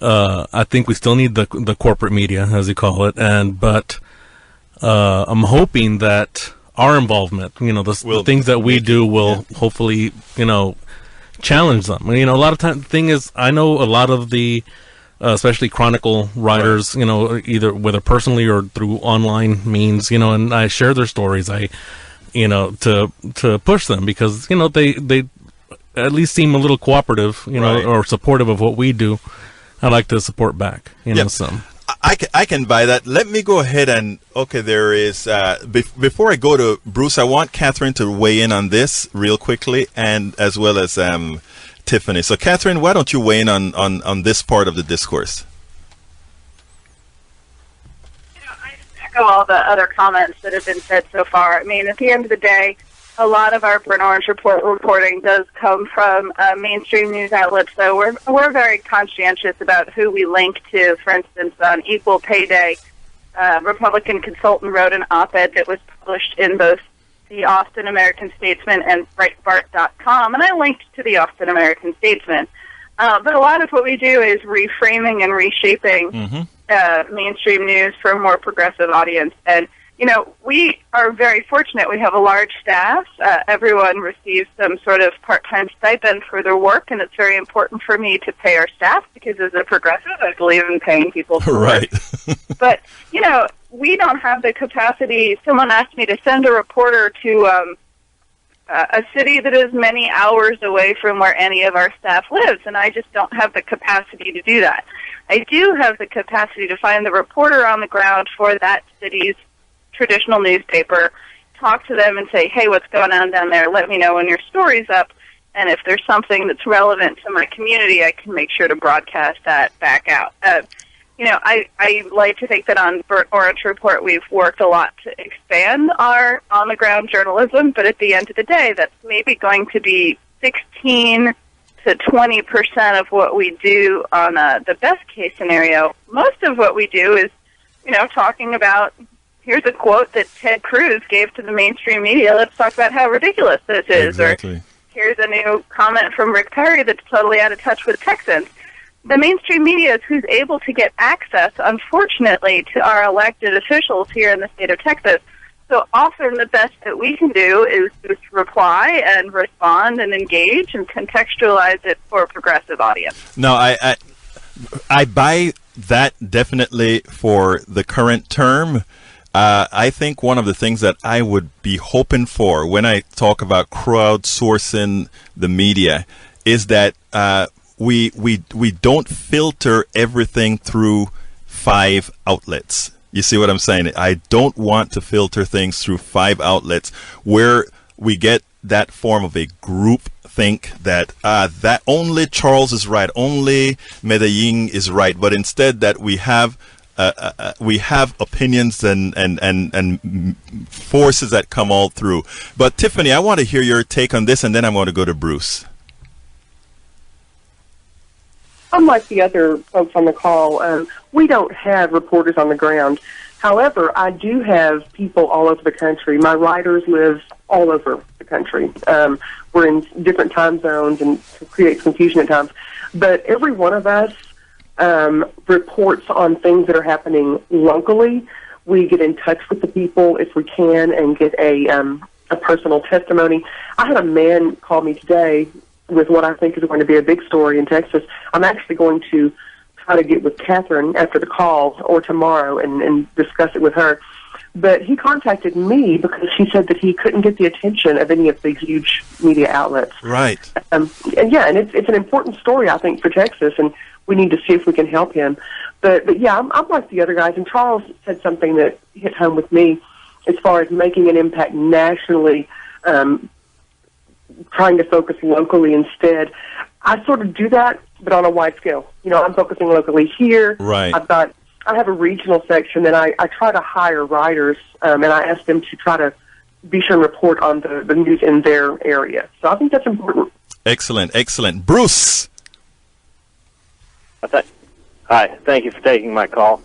I think we still need the corporate media, as you call it, but I'm hoping that our involvement, the things that we do will hopefully, challenge them. A lot of time, the thing is, I know a lot of the, especially Chronicle writers, either whether personally or through online means, and I share their stories, to push them because, they at least seem a little cooperative, or supportive of what we do. I like to support back, some. I can buy that. Let me go ahead and, there is, before I go to Bruce, I want Katherine to weigh in on this real quickly, and as well as Tiffany. So Katherine, why don't you weigh in on this part of the discourse? I echo all the other comments that have been said so far. I mean, at the end of the day, a lot of our Burnt Orange Report reporting does come from mainstream news outlets, so we're very conscientious about who we link to. For instance, on Equal Pay Day, Republican consultant wrote an op-ed that was published in both the Austin American-Statesman and Breitbart.com, and I linked to the Austin American-Statesman. But a lot of what we do is reframing and reshaping mainstream news for a more progressive audience. And we are very fortunate. We have a large staff. Everyone receives some sort of part-time stipend for their work, and it's very important for me to pay our staff because as a progressive, I believe in paying people for work. But, we don't have the capacity. Someone asked me to send a reporter to a city that is many hours away from where any of our staff lives, and I just don't have the capacity to do that. I do have the capacity to find the reporter on the ground for that city's traditional newspaper, talk to them and say, hey, what's going on down there? Let me know when your story's up. And if there's something that's relevant to my community, I can make sure to broadcast that back out. I like to think that on Burnt Orange Report we've worked a lot to expand our on-the-ground journalism, but at the end of the day, that's maybe going to be 16 to 20% of what we do on the best-case scenario. Most of what we do is, talking about, here's a quote that Ted Cruz gave to the mainstream media, let's talk about how ridiculous this is. Exactly. Or here's a new comment from Rick Perry that's totally out of touch with Texans. The mainstream media is who's able to get access, unfortunately, to our elected officials here in the state of Texas. So often the best that we can do is just reply and respond and engage and contextualize it for a progressive audience. No, I buy that definitely for the current term. I think one of the things that I would be hoping for when I talk about crowdsourcing the media is that we don't filter everything through 5 outlets. You see what I'm saying? I don't want to filter things through 5 outlets where we get that form of a group think that that only Charles is right, only Medellin is right, but instead that we have opinions and forces that come all through. But Tiffany, I want to hear your take on this, and then I'm going to go to Bruce. Unlike the other folks on the call, we don't have reporters on the ground. However, I do have people all over the country. My writers live all over the country. We're in different time zones and it creates confusion at times. But every one of us reports on things that are happening locally. We get in touch with the people if we can and get a personal testimony. I had a man call me today with what I think is going to be a big story in Texas. I'm actually going to try to get with Katherine after the call or tomorrow and discuss it with her. But he contacted me because he said that he couldn't get the attention of any of the huge media outlets. Right. And it's an important story, I think, for Texas, and we need to see if we can help him. But yeah, I'm like the other guys, and Charles said something that hit home with me as far as making an impact nationally, trying to focus locally instead. I sort of do that, but on a wide scale. I'm focusing locally here. Right. I have a regional section, and I try to hire writers, and I ask them to try to be sure and report on the news in their area. So I think that's important. Excellent, excellent. Bruce. Hi, thank you for taking my call.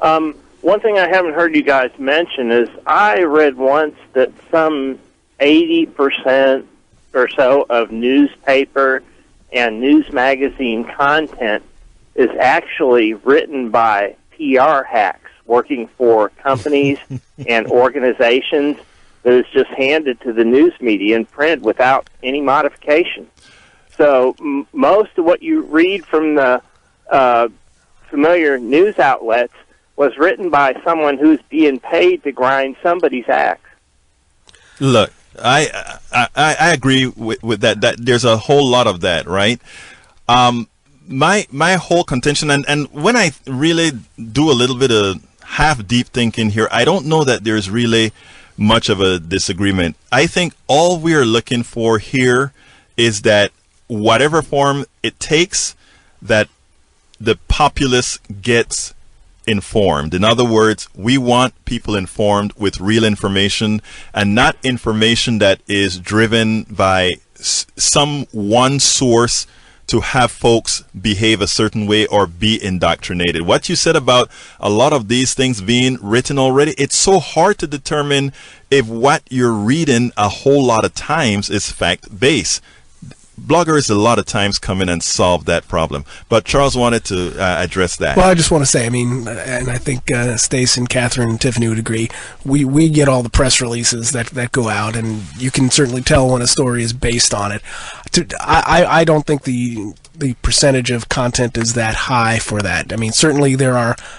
One thing I haven't heard you guys mention is I read once that some 80% or so of newspaper and news magazine content is actually written by PR hacks working for companies and organizations that is just handed to the news media in print without any modification. So most of what you read from the familiar news outlets was written by someone who's being paid to grind somebody's axe. Look, I agree with that. That there's a whole lot of that, right? My whole contention, and when I really do a little bit of half deep thinking here, I don't know that there's really much of a disagreement. I think all we are looking for here is that whatever form it takes, that the populace gets informed. In other words, we want people informed with real information and not information that is driven by some one source to have folks behave a certain way or be indoctrinated. What you said about a lot of these things being written already, it's so hard to determine if what you're reading a whole lot of times is fact-based. Bloggers a lot of times come in and solve that problem. But Charles wanted to address that. Well, I just want to say, and I think Stace and Katherine and Tiffany would agree, we get all the press releases that go out, and you can certainly tell when a story is based on it. I don't think the percentage of content is that high for that. Certainly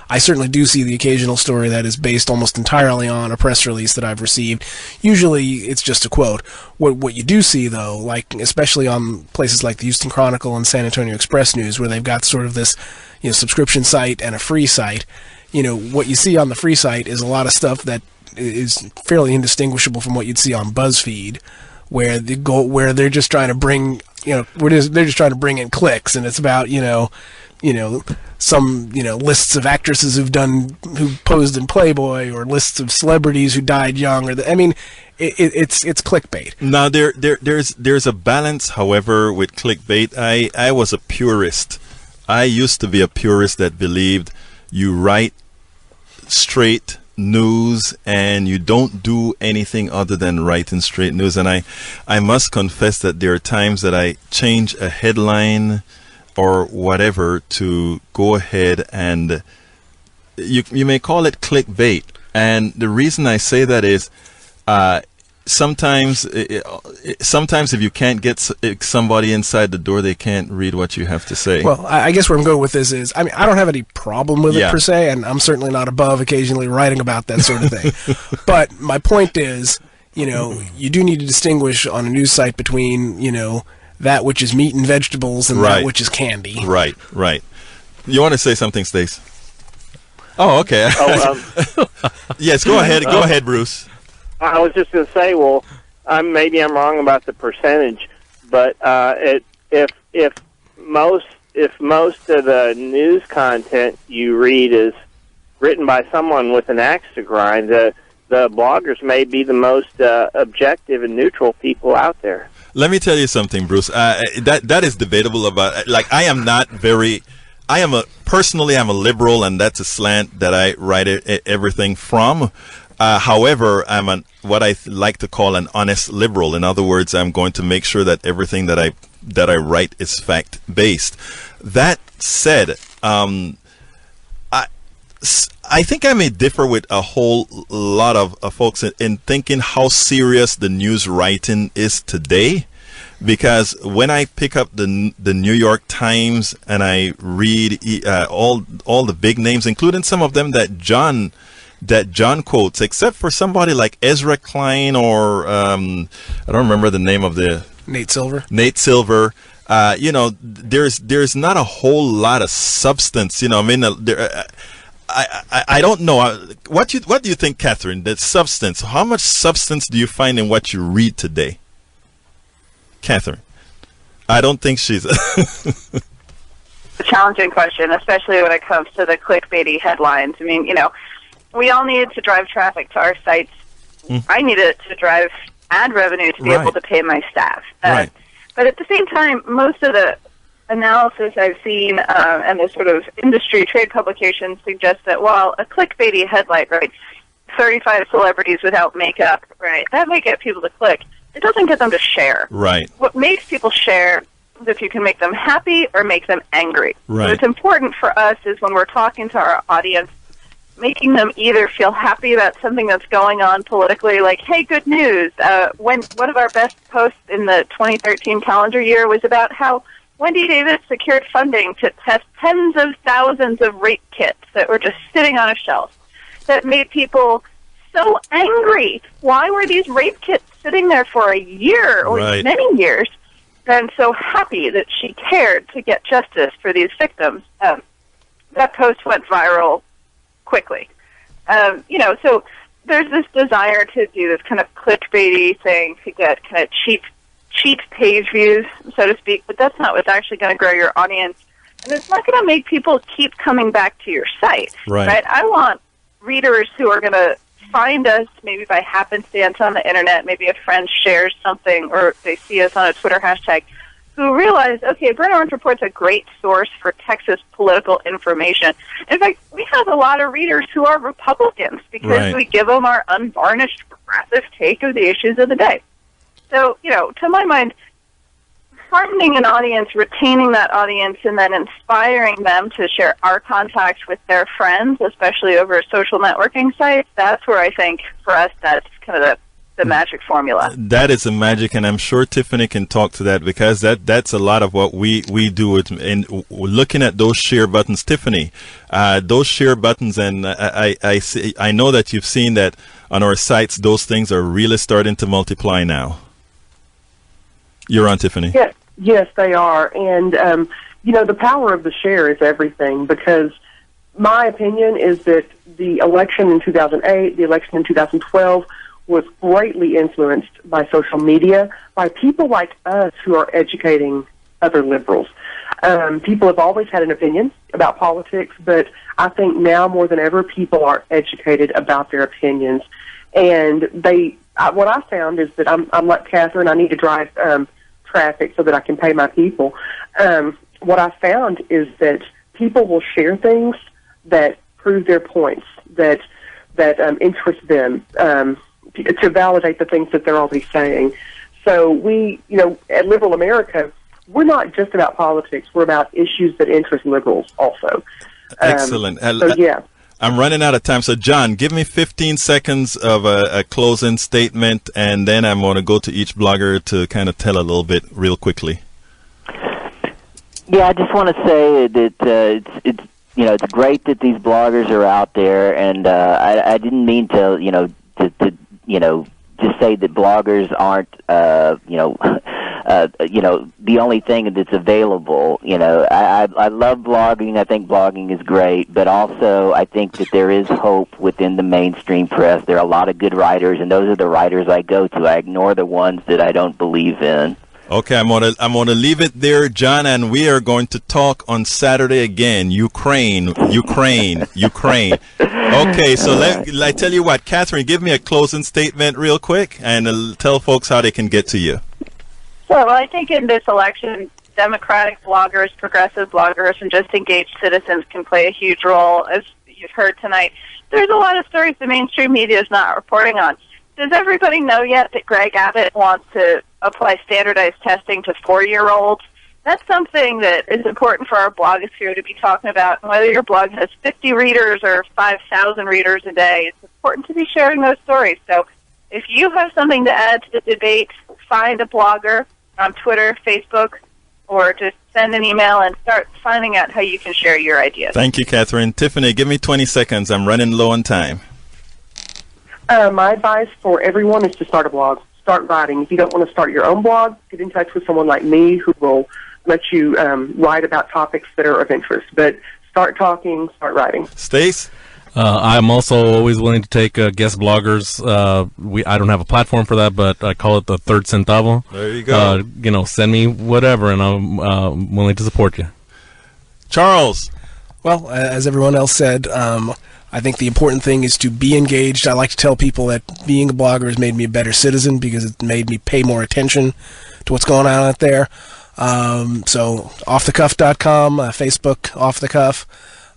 I certainly do see the occasional story that is based almost entirely on a press release that I've received. Usually it's just a quote. What you do see, though, like especially on places like the Houston Chronicle and San Antonio Express News, where they've got sort of this subscription site and a free site, what you see on the free site is a lot of stuff that is fairly indistinguishable from what you'd see on BuzzFeed, where they're just trying to bring they're just trying to bring in clicks, and it's about some lists of actresses who posed in Playboy, or lists of celebrities who died young, it's clickbait. Now there's a balance, however, with clickbait. I was a purist. I used to be a purist that believed you write straight news and you don't do anything other than writing straight news. And I must confess that there are times that I change a headline or whatever to go ahead and you may call it clickbait. And the reason I say that is sometimes if you can't get somebody inside the door, they can't read what you have to say. Well, I guess where I'm going with this is, I don't have any problem with it per se, and I'm certainly not above occasionally writing about that sort of thing. But my point is, you do need to distinguish on a news site between, that which is meat and vegetables and that which is candy. Right. You want to say something, Stace? Oh, okay. Yes, go ahead. Go ahead, Bruce. I was just going to say, well, maybe I'm wrong about the percentage, but if most of the news content you read is written by someone with an axe to grind, the bloggers may be the most objective and neutral people out there. Let me tell you something, Bruce. That is debatable. Personally, I'm a liberal, and that's a slant that I write everything from. However, I'm what I like to call an honest liberal. In other words, I'm going to make sure that everything that I write is fact based. That said, I think I may differ with a whole lot of folks in thinking how serious the news writing is today. Because when I pick up the New York Times and I read all the big names, including some of them that John quotes, except for somebody like Ezra Klein or I don't remember the name of the Nate Silver. There's not a whole lot of substance. I don't know. What do you think, Katherine? That substance. How much substance do you find in what you read today, Katherine? I don't think she's a challenging question, especially when it comes to the clickbaity headlines. We all needed to drive traffic to our sites. I needed to drive ad revenue to be able to pay my staff. Right. But at the same time, most of the analysis I've seen and the sort of industry trade publications suggest that while a clickbaity headline, 35 celebrities without makeup, that may get people to click. It doesn't get them to share. Right. What makes people share is if you can make them happy or make them angry. Right. What's important for us is when we're talking to our audience, making them either feel happy about something that's going on politically, like, hey, good news. One of our best posts in the 2013 calendar year was about how Wendy Davis secured funding to test tens of thousands of rape kits that were just sitting on a shelf. That made people so angry. Why were these rape kits sitting there for a year or many years? And so happy that she cared to get justice for these victims. That post went viral quickly. So there's this desire to do this kind of clickbaity thing to get kind of cheap page views, so to speak, but that's not what's actually going to grow your audience, and it's not going to make people keep coming back to your site. Right? I want readers who are going to find us maybe by happenstance on the internet, maybe a friend shares something or they see us on a Twitter hashtag, who realize, okay, Burnt Orange Report's a great source for Texas political information. In fact, we have a lot of readers who are Republicans because we give them our unvarnished, progressive take of the issues of the day. So, to my mind, finding an audience, retaining that audience, and then inspiring them to share our contacts with their friends, especially over social networking sites, that's where I think, for us, that's kind of the magic formula. That is the magic, and I'm sure Tiffany can talk to that, because that's a lot of what we do. In looking at those share buttons, Tiffany, those share buttons, and I know that you've seen that on our sites, those things are really starting to multiply now. You're on, Tiffany. Yes, they are. And, the power of the share is everything, because my opinion is that the election in 2008, the election in 2012, was greatly influenced by social media, by people like us who are educating other liberals. People have always had an opinion about politics, but I think now more than ever, people are educated about their opinions. And what I found is that I'm like Katherine. I need to drive traffic so that I can pay my people. What I found is that people will share things that prove their points, that interest them, to validate the things that they're already saying. So we, at Liberal America, we're not just about politics. We're about issues that interest liberals also. Excellent. So, yeah. I'm running out of time. So, John, give me 15 seconds of a closing statement, and then I'm going to go to each blogger to kind of tell a little bit real quickly. Yeah, I just want to say that it's great that these bloggers are out there, and I didn't mean to just say that bloggers aren't the only thing that's available. I love blogging. I think blogging is great, but also I think that there is hope within the mainstream press. There are a lot of good writers, and those are the writers I go to. I ignore the ones that I don't believe in. Okay, I'm gonna leave it there, John, and we are going to talk on Saturday again. Ukraine. Okay, so I tell you what, Katherine, give me a closing statement real quick, and tell folks how they can get to you. Well, I think in this election, Democratic bloggers, progressive bloggers, and just engaged citizens can play a huge role. As you've heard tonight, there's a lot of stories the mainstream media is not reporting on. Does everybody know yet that Greg Abbott wants to apply standardized testing to 4-year-olds? That's something that is important for our blogosphere to be talking about. And whether your blog has 50 readers or 5,000 readers a day, it's important to be sharing those stories. So if you have something to add to the debate, find a blogger on Twitter, Facebook, or just send an email and start finding out how you can share your ideas. Thank you, Katherine. Tiffany, give me 20 seconds. I'm running low on time. My advice for everyone is to start a blog. Start writing. If you don't want to start your own blog, get in touch with someone like me who will let you write about topics that are of interest. But start talking, start writing. Stace? I'm also always willing to take guest bloggers. I don't have a platform for that, but I call it the third centavo. There you go. Send me whatever, and I'm willing to support you. Charles? Well, as everyone else said, I think the important thing is to be engaged. I like to tell people that being a blogger has made me a better citizen because it made me pay more attention to what's going on out there. So offthecuff.com, Facebook, Off the Cuff.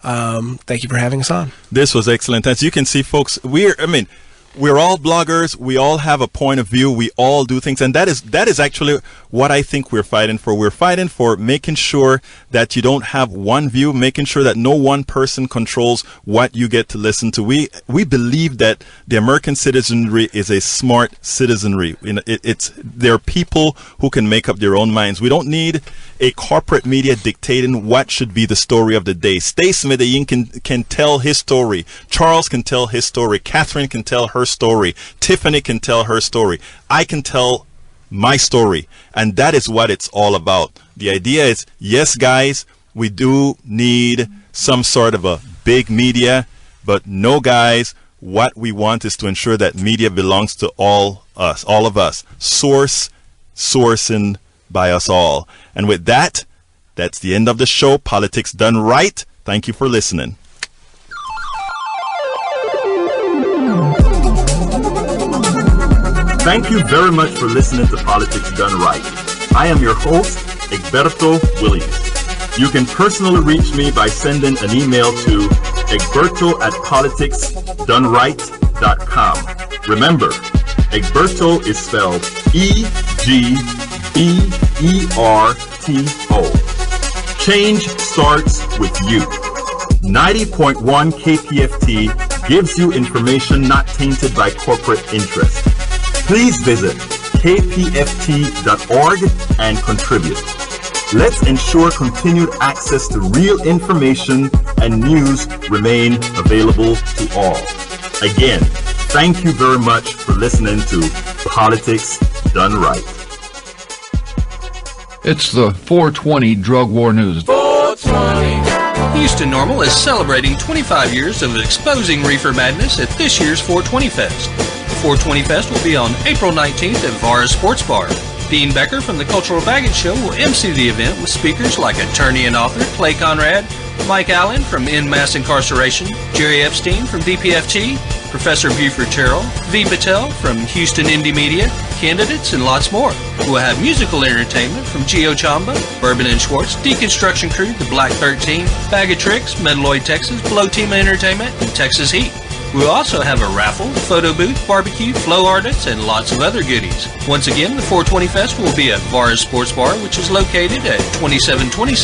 Thank you for having us on. This was excellent. As you can see, folks, we're all bloggers. We all have a point of view. We all do things. And that is actually what I think we're fighting for. We're fighting for making sure that you don't have one view, making sure that no one person controls what you get to listen to. We believe that the American citizenry is a smart citizenry. There are people who can make up their own minds. We don't need a corporate media dictating what should be the story of the day. Stace Medellin can tell his story. Charles can tell his story. Katherine can tell her story. Tiffany can tell her story. I can tell my story. And that is what it's all about. The idea is, yes, guys, we do need some sort of a big media, but no, guys, what we want is to ensure that media belongs to all of us. Sourcing by us all. And with that, that's the end of the show. Politics Done Right. Thank you for listening. Thank you very much for listening to Politics Done Right. I am your host, Egberto Williams. You can personally reach me by sending an email to egberto@politicsdoneright.com. Remember, Egberto is spelled E-G-B-E-R-T-O. Change starts with you. 90.1 KPFT gives you information not tainted by corporate interest. Please visit kpft.org and contribute. Let's ensure continued access to real information and news remain available to all. Again, thank you very much for listening to Politics Done Right. It's the 420 Drug War News. 420. Houston Normal is celebrating 25 years of exposing reefer madness at this year's 420 Fest. 420 Fest will be on April 19th at Vara Sports Bar. Dean Becker from the Cultural Baggage Show will MC the event with speakers like attorney and author Clay Conrad, Mike Allen from End Mass Incarceration, Jerry Epstein from DPFT, Professor Buford Terrell, V. Patel from Houston Indie Media, candidates, and lots more. We'll have musical entertainment from Gio Chamba, Bourbon and Schwartz, Deconstruction Crew, The Black 13, Bag of Tricks, Metaloid Texas, Blow Team Entertainment, and Texas Heat. We'll also have a raffle, photo booth, barbecue, flow artists, and lots of other goodies. Once again, the 420 Fest will be at Vara Sports Bar, which is located at 2726